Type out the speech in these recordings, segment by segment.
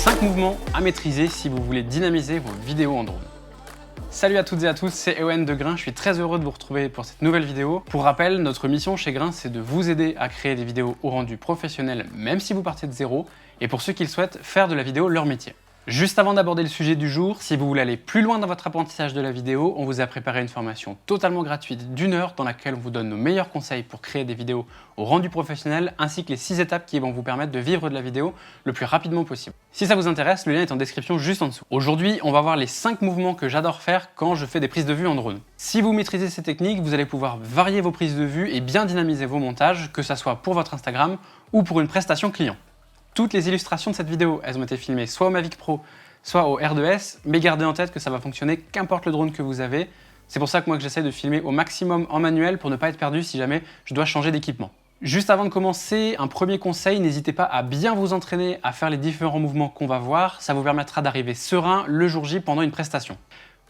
5 mouvements à maîtriser si vous voulez dynamiser vos vidéos en drone. Salut à toutes et à tous, c'est Ewen de Grain, je suis très heureux de vous retrouver pour cette nouvelle vidéo. Pour rappel, notre mission chez Grain, c'est de vous aider à créer des vidéos au rendu professionnel, même si vous partez de zéro, et pour ceux qui le souhaitent, faire de la vidéo leur métier. Juste avant d'aborder le sujet du jour, si vous voulez aller plus loin dans votre apprentissage de la vidéo, on vous a préparé une formation totalement gratuite d'1 heure dans laquelle on vous donne nos meilleurs conseils pour créer des vidéos au rendu professionnel, ainsi que les 6 étapes qui vont vous permettre de vivre de la vidéo le plus rapidement possible. Si ça vous intéresse, le lien est en description juste en dessous. Aujourd'hui, on va voir les 5 mouvements que j'adore faire quand je fais des prises de vue en drone. Si vous maîtrisez ces techniques, vous allez pouvoir varier vos prises de vue et bien dynamiser vos montages, que ça soit pour votre Instagram ou pour une prestation client. Toutes les illustrations de cette vidéo, elles ont été filmées soit au Mavic Pro, soit au R2S, mais gardez en tête que ça va fonctionner qu'importe le drone que vous avez. C'est pour ça que moi j'essaie de filmer au maximum en manuel pour ne pas être perdu si jamais je dois changer d'équipement. Juste avant de commencer, un premier conseil, n'hésitez pas à bien vous entraîner à faire les différents mouvements qu'on va voir, ça vous permettra d'arriver serein le jour J pendant une prestation.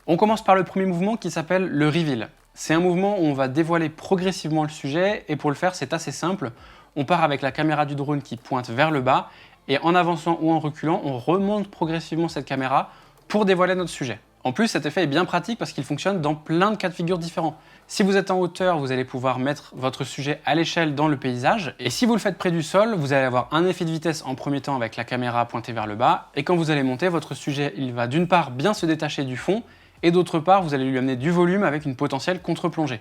On commence par le premier mouvement qui s'appelle le reveal. C'est un mouvement où on va dévoiler progressivement le sujet et pour le faire c'est assez simple. On part avec la caméra du drone qui pointe vers le bas et en avançant ou en reculant, on remonte progressivement cette caméra pour dévoiler notre sujet. En plus, cet effet est bien pratique parce qu'il fonctionne dans plein de cas de figure différents. Si vous êtes en hauteur, vous allez pouvoir mettre votre sujet à l'échelle dans le paysage. Et si vous le faites près du sol, vous allez avoir un effet de vitesse en premier temps avec la caméra pointée vers le bas. Et quand vous allez monter, votre sujet, il va d'une part bien se détacher du fond et d'autre part, vous allez lui amener du volume avec une potentielle contre-plongée.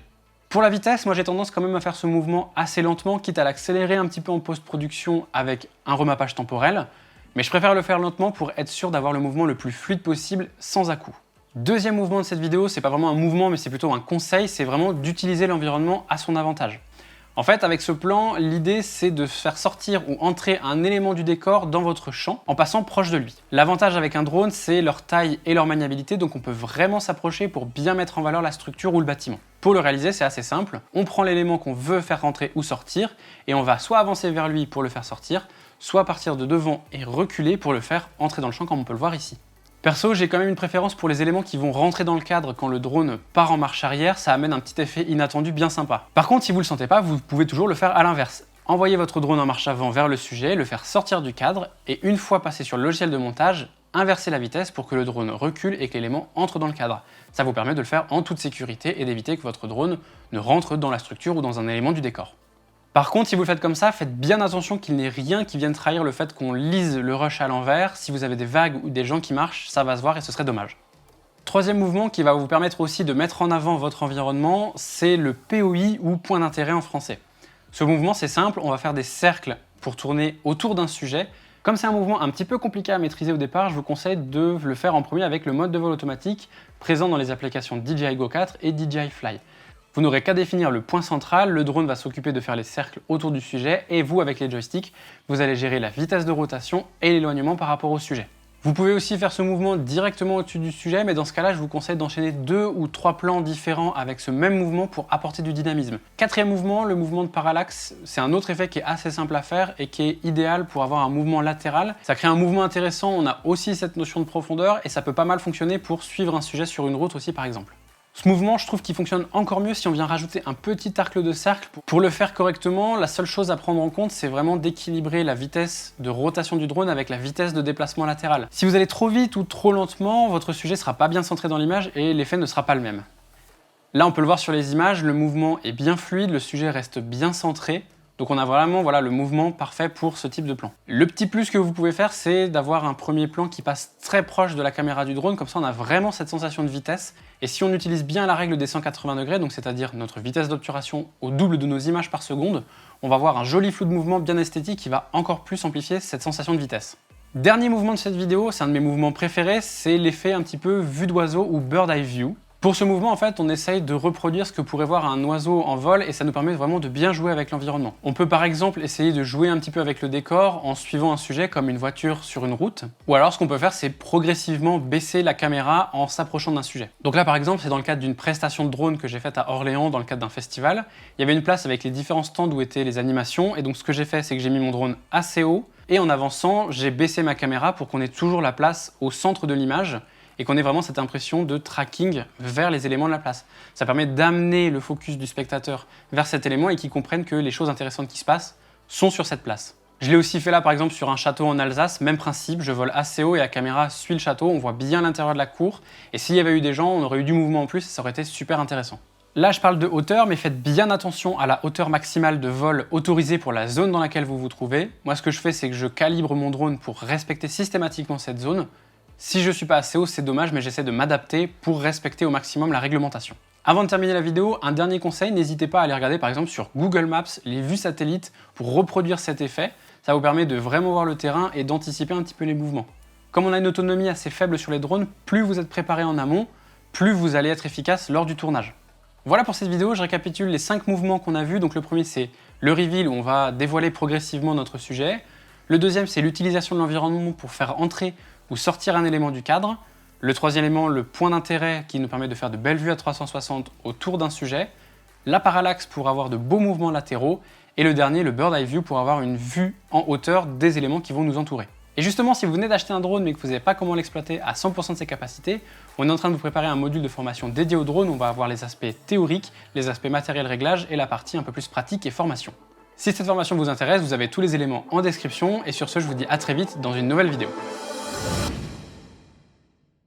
Pour la vitesse, moi j'ai tendance quand même à faire ce mouvement assez lentement, quitte à l'accélérer un petit peu en post-production avec un remappage temporel, mais je préfère le faire lentement pour être sûr d'avoir le mouvement le plus fluide possible sans à-coups. Deuxième mouvement de cette vidéo, c'est pas vraiment un mouvement mais c'est plutôt un conseil, c'est vraiment d'utiliser l'environnement à son avantage. En fait, avec ce plan, l'idée c'est de faire sortir ou entrer un élément du décor dans votre champ en passant proche de lui. L'avantage avec un drone, c'est leur taille et leur maniabilité, donc on peut vraiment s'approcher pour bien mettre en valeur la structure ou le bâtiment. Pour le réaliser, c'est assez simple. On prend l'élément qu'on veut faire rentrer ou sortir et on va soit avancer vers lui pour le faire sortir, soit partir de devant et reculer pour le faire entrer dans le champ comme on peut le voir ici. Perso, j'ai quand même une préférence pour les éléments qui vont rentrer dans le cadre quand le drone part en marche arrière, ça amène un petit effet inattendu bien sympa. Par contre, si vous ne le sentez pas, vous pouvez toujours le faire à l'inverse. Envoyer votre drone en marche avant vers le sujet, le faire sortir du cadre et une fois passé sur le logiciel de montage, inverser la vitesse pour que le drone recule et que l'élément entre dans le cadre. Ça vous permet de le faire en toute sécurité et d'éviter que votre drone ne rentre dans la structure ou dans un élément du décor. Par contre, si vous le faites comme ça, faites bien attention qu'il n'y ait rien qui vienne trahir le fait qu'on lise le rush à l'envers. Si vous avez des vagues ou des gens qui marchent, ça va se voir et ce serait dommage. Troisième mouvement qui va vous permettre aussi de mettre en avant votre environnement, c'est le POI ou point d'intérêt en français. Ce mouvement, c'est simple, on va faire des cercles pour tourner autour d'un sujet. Comme c'est un mouvement un petit peu compliqué à maîtriser au départ, je vous conseille de le faire en premier avec le mode de vol automatique présent dans les applications DJI Go 4 et DJI Fly. Vous n'aurez qu'à définir le point central, le drone va s'occuper de faire les cercles autour du sujet et vous, avec les joysticks, vous allez gérer la vitesse de rotation et l'éloignement par rapport au sujet. Vous pouvez aussi faire ce mouvement directement au-dessus du sujet, mais dans ce cas-là, je vous conseille d'enchaîner 2 ou 3 plans différents avec ce même mouvement pour apporter du dynamisme. Quatrième mouvement, le mouvement de parallaxe, c'est un autre effet qui est assez simple à faire et qui est idéal pour avoir un mouvement latéral. Ça crée un mouvement intéressant, on a aussi cette notion de profondeur et ça peut pas mal fonctionner pour suivre un sujet sur une route aussi par exemple. Ce mouvement, je trouve qu'il fonctionne encore mieux si on vient rajouter un petit arc de cercle. Pour le faire correctement, la seule chose à prendre en compte, c'est vraiment d'équilibrer la vitesse de rotation du drone avec la vitesse de déplacement latéral. Si vous allez trop vite ou trop lentement, votre sujet ne sera pas bien centré dans l'image et l'effet ne sera pas le même. Là, on peut le voir sur les images, le mouvement est bien fluide, le sujet reste bien centré. Donc on a vraiment le mouvement parfait pour ce type de plan. Le petit plus que vous pouvez faire, c'est d'avoir un premier plan qui passe très proche de la caméra du drone, comme ça on a vraiment cette sensation de vitesse. Et si on utilise bien la règle des 180 degrés, donc c'est-à-dire notre vitesse d'obturation au double de nos images par seconde, on va avoir un joli flou de mouvement bien esthétique qui va encore plus amplifier cette sensation de vitesse. Dernier mouvement de cette vidéo, c'est un de mes mouvements préférés, c'est l'effet un petit peu vue d'oiseau ou bird eye view. Pour ce mouvement, en fait, on essaye de reproduire ce que pourrait voir un oiseau en vol et ça nous permet vraiment de bien jouer avec l'environnement. On peut par exemple essayer de jouer un petit peu avec le décor en suivant un sujet comme une voiture sur une route. Ou alors ce qu'on peut faire, c'est progressivement baisser la caméra en s'approchant d'un sujet. Donc là par exemple, c'est dans le cadre d'une prestation de drone que j'ai faite à Orléans dans le cadre d'un festival. Il y avait une place avec les différents stands où étaient les animations et donc ce que j'ai fait, c'est que j'ai mis mon drone assez haut et en avançant, j'ai baissé ma caméra pour qu'on ait toujours la place au centre de l'image et qu'on ait vraiment cette impression de tracking vers les éléments de la place. Ça permet d'amener le focus du spectateur vers cet élément et qu'il comprenne que les choses intéressantes qui se passent sont sur cette place. Je l'ai aussi fait là par exemple sur un château en Alsace, même principe, je vole assez haut et la caméra suit le château, on voit bien l'intérieur de la cour, et s'il y avait eu des gens, on aurait eu du mouvement en plus et ça aurait été super intéressant. Là je parle de hauteur, mais faites bien attention à la hauteur maximale de vol autorisée pour la zone dans laquelle vous vous trouvez. Moi ce que je fais c'est que je calibre mon drone pour respecter systématiquement cette zone. Si je suis pas assez haut c'est dommage, mais j'essaie de m'adapter pour respecter au maximum la réglementation. Avant de terminer la vidéo, un dernier conseil, n'hésitez pas à aller regarder par exemple sur Google Maps les vues satellites pour reproduire cet effet. Ça vous permet de vraiment voir le terrain et d'anticiper un petit peu les mouvements. Comme on a une autonomie assez faible sur les drones, plus vous êtes préparé en amont, plus vous allez être efficace lors du tournage. Voilà pour cette vidéo, je récapitule les 5 mouvements qu'on a vus. Donc le premier c'est le reveal où on va dévoiler progressivement notre sujet. Le deuxième c'est l'utilisation de l'environnement pour faire entrer ou sortir un élément du cadre. Le troisième élément, le point d'intérêt qui nous permet de faire de belles vues à 360 autour d'un sujet. La parallaxe pour avoir de beaux mouvements latéraux. Et le dernier, le Bird Eye View pour avoir une vue en hauteur des éléments qui vont nous entourer. Et justement, si vous venez d'acheter un drone mais que vous n'avez pas comment l'exploiter à 100% de ses capacités, on est en train de vous préparer un module de formation dédié au drone. On va avoir les aspects théoriques, les aspects matériel réglage et la partie un peu plus pratique et formation. Si cette formation vous intéresse, vous avez tous les éléments en description et sur ce, je vous dis à très vite dans une nouvelle vidéo.